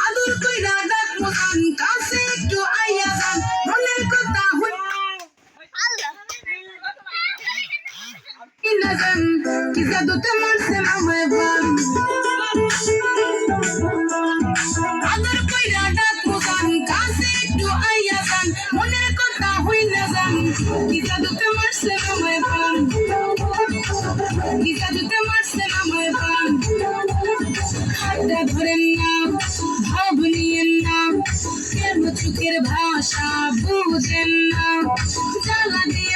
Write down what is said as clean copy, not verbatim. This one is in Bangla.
আদর কইরা ডাকবো গান কাছে একটু আইয়া যান মনের কথা হইনা যান কি জাদুতে মারছে আমায় বান আদর কইরা ডাকবো গান কাছে একটু আইয়া যান মনের কথা হইনা যান কি জাদুতে মারছে আমায় বান কি জাদুতে মারছে আমায় বান হাতটা ধরেন না ভাব নিয়েন না কেন চোখের ভাষা বুঝেন না জ্বালা দিয়ে